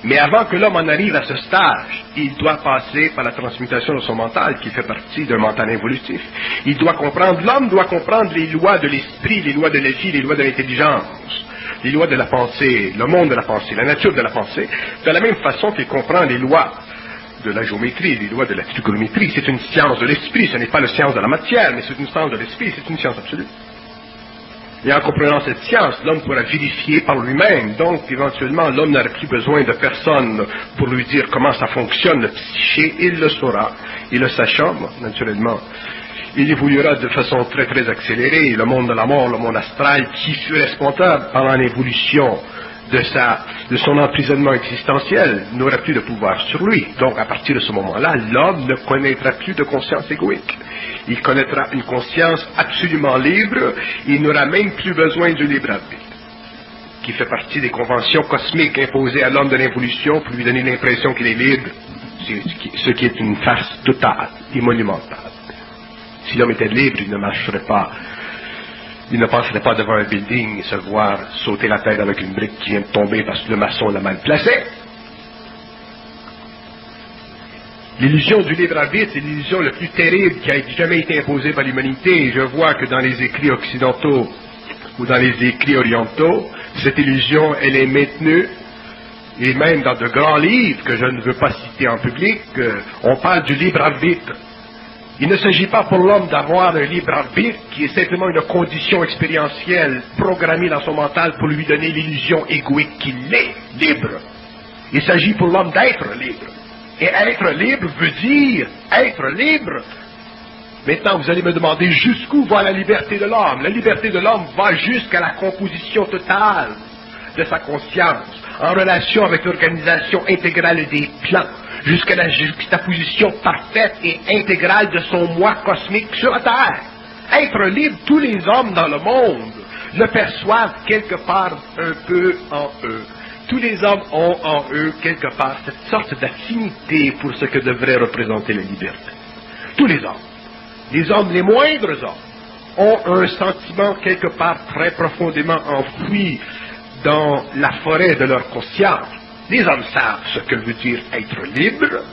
Mais avant que l'homme en arrive à ce stage, il doit passer par la transmutation de son mental, qui fait partie d'un mental évolutif. L'homme doit comprendre les lois de l'esprit, les lois de la vie, les lois de l'intelligence, les lois de la pensée, le monde de la pensée, la nature de la pensée, de la même façon qu'il comprend les lois de la géométrie, les lois de la trigonométrie. C'est une science de l'esprit, ce n'est pas la science de la matière, mais c'est une science de l'esprit, c'est une science absolue. Et en comprenant cette science, l'homme pourra vérifier par lui-même. Donc, éventuellement, l'homme n'aura plus besoin de personne pour lui dire comment ça fonctionne, le psyché. Il le saura. Et le sachant, naturellement, il évoluera de façon très, très accélérée. Le monde de la mort, le monde astral, qui fut responsable pendant l'évolution de son emprisonnement existentiel, n'aura plus de pouvoir sur lui. Donc, à partir de ce moment-là, l'homme ne connaîtra plus de conscience égoïque. Il connaîtra une conscience absolument libre. Il n'aura même plus besoin du libre arbitre, qui fait partie des conventions cosmiques imposées à l'homme de l'évolution pour lui donner l'impression qu'il est libre, ce qui est une farce totale et monumentale. Si l'homme était libre, il ne marcherait pas. Il ne passerait pas devant un building et se voir sauter la tête avec une brique qui vient de tomber parce que le maçon l'a mal placée. L'illusion du libre arbitre, c'est l'illusion la plus terrible qui a jamais été imposée par l'humanité. Et je vois que dans les écrits occidentaux ou dans les écrits orientaux, cette illusion, elle est maintenue. Et même dans de grands livres que je ne veux pas citer en public, on parle du libre arbitre. Il ne s'agit pas pour l'homme d'avoir un libre arbitre qui est simplement une condition expérientielle programmée dans son mental pour lui donner l'illusion égoïque qu'il est libre. Il s'agit pour l'homme d'être libre. Et être libre veut dire être libre. Maintenant, vous allez me demander jusqu'où va la liberté de l'homme. La liberté de l'homme va jusqu'à la composition totale de sa conscience, en relation avec l'organisation intégrale des plans, jusqu'à la juxtaposition parfaite et intégrale de son moi cosmique sur la Terre. Être libre, tous les hommes dans le monde le perçoivent quelque part un peu en eux. Tous les hommes ont en eux quelque part cette sorte d'affinité pour ce que devrait représenter la liberté. Tous les hommes, les moindres hommes, ont un sentiment quelque part très profondément enfoui dans la forêt de leur conscience. Les hommes savent ce que veut dire être libre,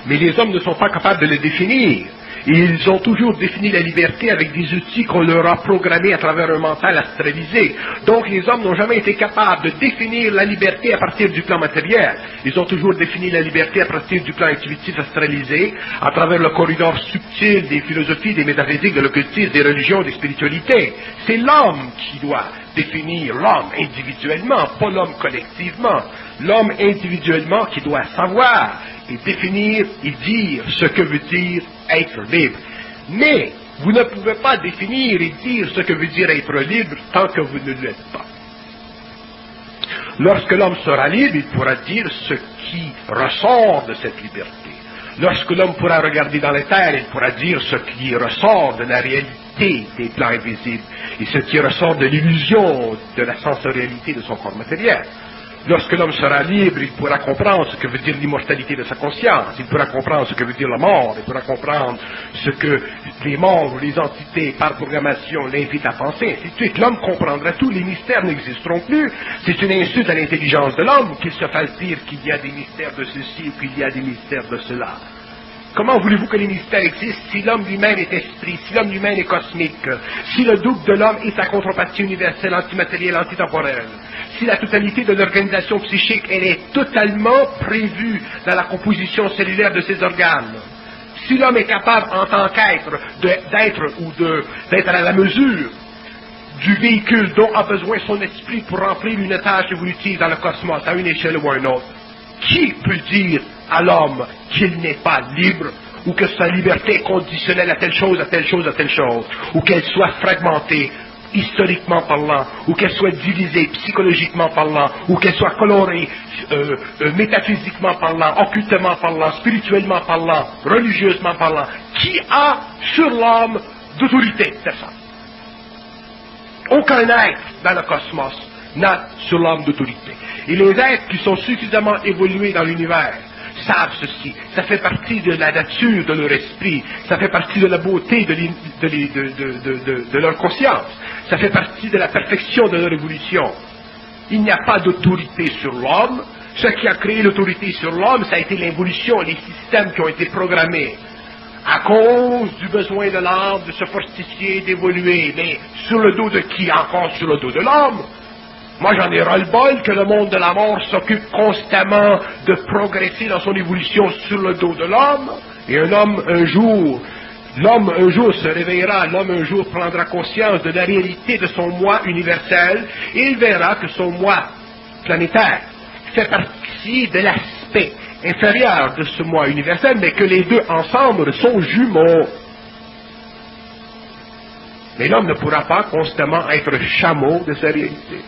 mais les hommes ne sont pas capables de le définir. Ils ont toujours défini la liberté avec des outils qu'on leur a programmés à travers un mental astralisé. Donc les hommes n'ont jamais été capables de définir la liberté à partir du plan matériel. Ils ont toujours défini la liberté à partir du plan intuitif astralisé, à travers le corridor subtil des philosophies, des métaphysiques, de l'occultisme, des religions, des spiritualités. C'est l'homme qui doit définir l'homme individuellement, pas l'homme collectivement. L'homme individuellement qui doit savoir et définir et dire ce que veut dire être libre. Mais vous ne pouvez pas définir et dire ce que veut dire être libre tant que vous ne l'êtes pas. Lorsque l'homme sera libre, il pourra dire ce qui ressort de cette liberté. Lorsque l'homme pourra regarder dans les terres, il pourra dire ce qui ressort de la réalité des plans invisibles et ce qui ressort de l'illusion de la sensorialité de son corps matériel. Lorsque l'homme sera libre, il pourra comprendre ce que veut dire l'immortalité de sa conscience, il pourra comprendre ce que veut dire la mort, il pourra comprendre ce que les membres, les entités, par programmation, l'invitent à penser, ainsi de suite. L'homme comprendra tout, les mystères n'existeront plus. C'est une insulte à l'intelligence de l'homme qu'il se fasse dire qu'il y a des mystères de ceci ou qu'il y a des mystères de cela. Comment voulez-vous que les mystères existent si l'homme lui-même est esprit, si l'homme lui-même est cosmique, si le double de l'homme est sa contrepartie universelle, antimatérielle, antitemporelle, si la totalité de l'organisation psychique, elle est totalement prévue dans la composition cellulaire de ses organes, si l'homme est capable en tant qu'être d'être à la mesure du véhicule dont a besoin son esprit pour remplir une tâche évolutive dans le cosmos à une échelle ou à une autre, qui peut dire à l'homme qu'il n'est pas libre, ou que sa liberté est conditionnelle à telle chose, à telle chose, à telle chose, ou qu'elle soit fragmentée, historiquement parlant, ou qu'elle soit divisée psychologiquement parlant, ou qu'elle soit colorée métaphysiquement parlant, occultement parlant, spirituellement parlant, religieusement parlant. Qui a sur l'homme d'autorité? C'est ça. Aucun être dans le cosmos n'a sur l'homme d'autorité. Et les êtres qui sont suffisamment évolués dans l'univers savent ceci. Ça fait partie de la nature de leur esprit. Ça fait partie de la beauté de leur conscience. Ça fait partie de la perfection de leur évolution. Il n'y a pas d'autorité sur l'homme. Ce qui a créé l'autorité sur l'homme, ça a été l'évolution, les systèmes qui ont été programmés à cause du besoin de l'âme de se fortifier, d'évoluer. Mais sur le dos de qui? Encore sur le dos de l'homme. Moi, j'en ai ras-le-bol que le monde de la mort s'occupe constamment de progresser dans son évolution sur le dos de l'homme. Et l'homme, un jour, se réveillera, l'homme, un jour, prendra conscience de la réalité de son moi universel, et il verra que son moi planétaire fait partie de l'aspect inférieur de ce moi universel, mais que les deux ensemble sont jumeaux. Mais l'homme ne pourra pas constamment être chameau de sa réalité.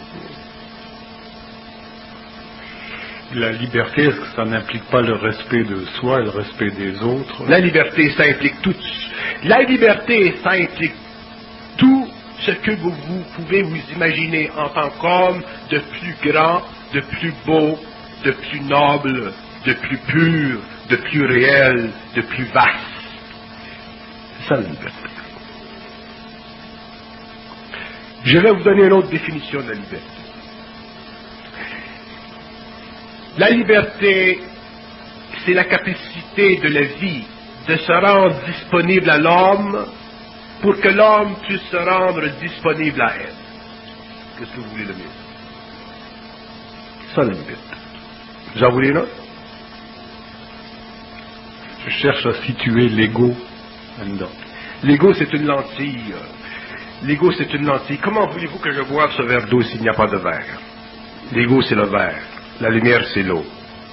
La liberté, est-ce que ça n'implique pas le respect de soi et le respect des autres? La liberté, ça implique tout. La liberté, ça implique tout ce que vous pouvez vous imaginer en tant qu'homme de plus grand, de plus beau, de plus noble, de plus pur, de plus réel, de plus vaste. C'est ça la liberté. Je vais vous donner une autre définition de la liberté. La liberté, c'est la capacité de la vie de se rendre disponible à l'homme pour que l'homme puisse se rendre disponible à elle. Qu'est-ce que vous voulez de mieux? Ça, la liberté. Vous en voulez une autre? Je cherche à situer l'ego là-dedans. L'ego, c'est une lentille. L'ego, c'est une lentille. Comment voulez-vous que je boive ce verre d'eau s'il n'y a pas de verre? L'ego, c'est le verre. La lumière, c'est l'eau.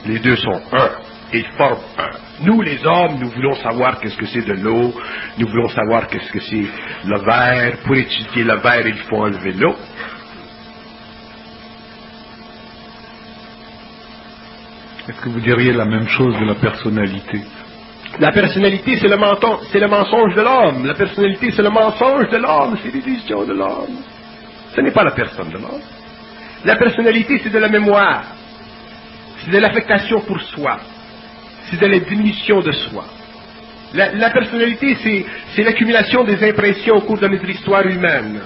Les deux sont un. Ils forment un. Nous, les hommes, nous voulons savoir qu'est-ce que c'est de l'eau. Nous voulons savoir qu'est-ce que c'est le verre. Pour étudier le verre, il faut enlever l'eau. Est-ce que vous diriez la même chose de la personnalité? La personnalité, c'est le mensonge de l'homme. La personnalité, c'est le mensonge de l'homme. C'est l'illusion de l'homme. Ce n'est pas la personne de l'homme. La personnalité, c'est de la mémoire. C'est de l'affectation pour soi. C'est de la diminution de soi. La personnalité, c'est l'accumulation des impressions au cours de notre histoire humaine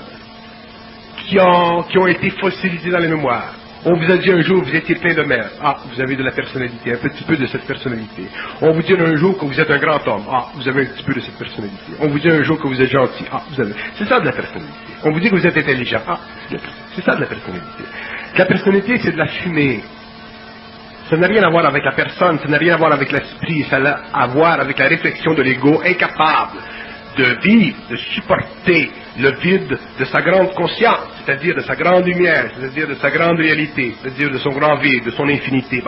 qui ont été fossilisées dans la mémoire. On vous a dit un jour que vous étiez plein de merde. Ah, vous avez de la personnalité, un petit peu de cette personnalité. On vous dit un jour que vous êtes un grand homme. Ah, vous avez un petit peu de cette personnalité. On vous dit un jour que vous êtes gentil. Ah, vous avez... C'est ça de la personnalité. On vous dit que vous êtes intelligent. Ah, c'est ça de la personnalité. La personnalité, c'est de la fumée. Ça n'a rien à voir avec la personne, ça n'a rien à voir avec l'esprit, ça a à voir avec la réflexion de l'ego incapable de vivre, de supporter le vide de sa grande conscience, c'est-à-dire de sa grande lumière, c'est-à-dire de sa grande réalité, c'est-à-dire de son grand vide, de son infinité.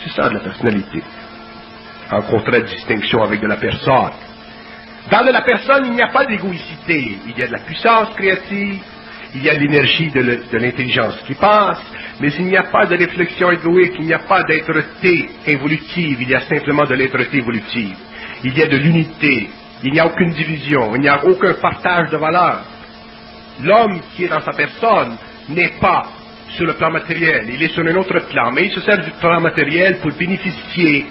C'est ça de la personnalité. En contradistinction avec de la personne. Dans de la personne, il n'y a pas d'égoïcité. Il y a de la puissance créative, il y a l'énergie de l'intelligence qui passe, mais il n'y a pas de réflexion égoïque, il n'y a pas d'être-té évolutive, il y a simplement de l'être-té évolutive. Il y a de l'unité, il n'y a aucune division, il n'y a aucun partage de valeurs. L'homme qui est dans sa personne n'est pas sur le plan matériel, il est sur un autre plan, mais il se sert du plan matériel pour bénéficier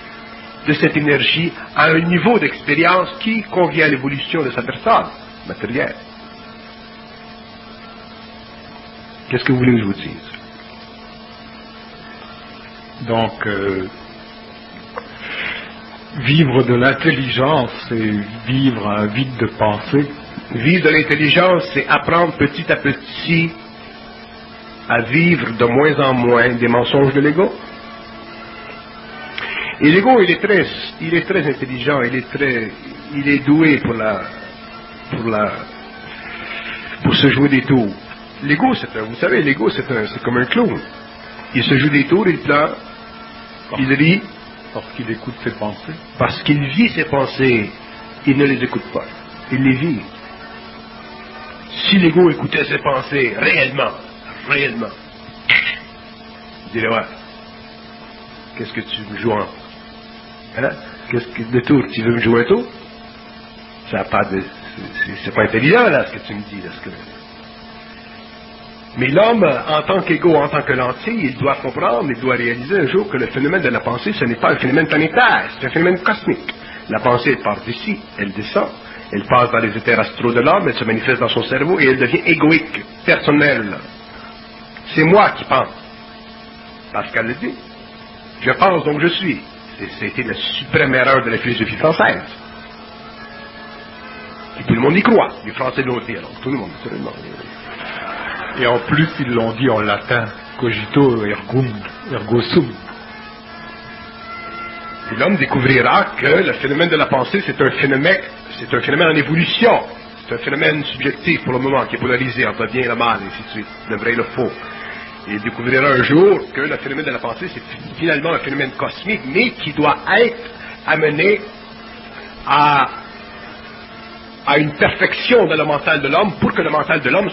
de cette énergie à un niveau d'expérience qui convient à l'évolution de sa personne matérielle. Qu'est-ce que vous voulez que je vous dise? Donc, vivre de l'intelligence, c'est vivre un vide de pensée. Vivre de l'intelligence, c'est apprendre petit à petit à vivre de moins en moins des mensonges de l'ego. Et l'ego, il est très intelligent, il est doué pour se jouer des tours. L'ego, vous savez, l'ego, c'est comme un clown. Il se joue des tours, il pleure, il rit. Parce qu'il écoute ses pensées. Parce qu'il vit ses pensées, il ne les écoute pas, il les vit. Si l'ego écoutait ses pensées réellement, il dirait, ouais, qu'est-ce que tu me joues en? Hein? Qu'est-ce que de tour, tu veux me jouer un tour? Ça n'a pas de... C'est pas intelligent, là, ce que tu me dis, là, Mais l'homme, en tant qu'ego, en tant que lentille, il doit comprendre, il doit réaliser un jour que le phénomène de la pensée, ce n'est pas un phénomène planétaire, c'est un phénomène cosmique. La pensée, elle part d'ici, elle descend, elle passe dans les éthers astraux de l'homme, elle se manifeste dans son cerveau et elle devient égoïque, personnelle. C'est moi qui pense. Pascal le dit. Je pense donc je suis. C'était la suprême erreur de la philosophie française. Et tout le monde y croit. Les Français l'ont dit, alors tout le monde, naturellement. Et en plus, ils l'ont dit en latin, cogito ergo sum. Et l'homme découvrira que le phénomène de la pensée, c'est un phénomène en évolution. C'est un phénomène subjectif pour le moment, qui est polarisé entre le bien et le mal, et ainsi de suite, le vrai et le faux. Et il découvrira un jour que le phénomène de la pensée, c'est finalement un phénomène cosmique, mais qui doit être amené à une perfection dans le mental de l'homme pour que le mental de l'homme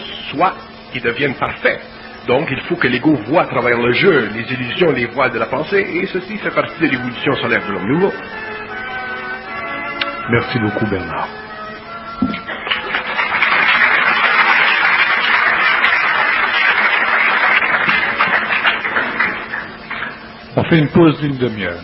qu'il devienne parfait. Donc, il faut que l'ego voit à travers le jeu, les illusions, les voiles de la pensée, et ceci fait partie de l'évolution solaire de l'homme nouveau. Merci beaucoup, Bernard. On fait une pause d'une demi-heure.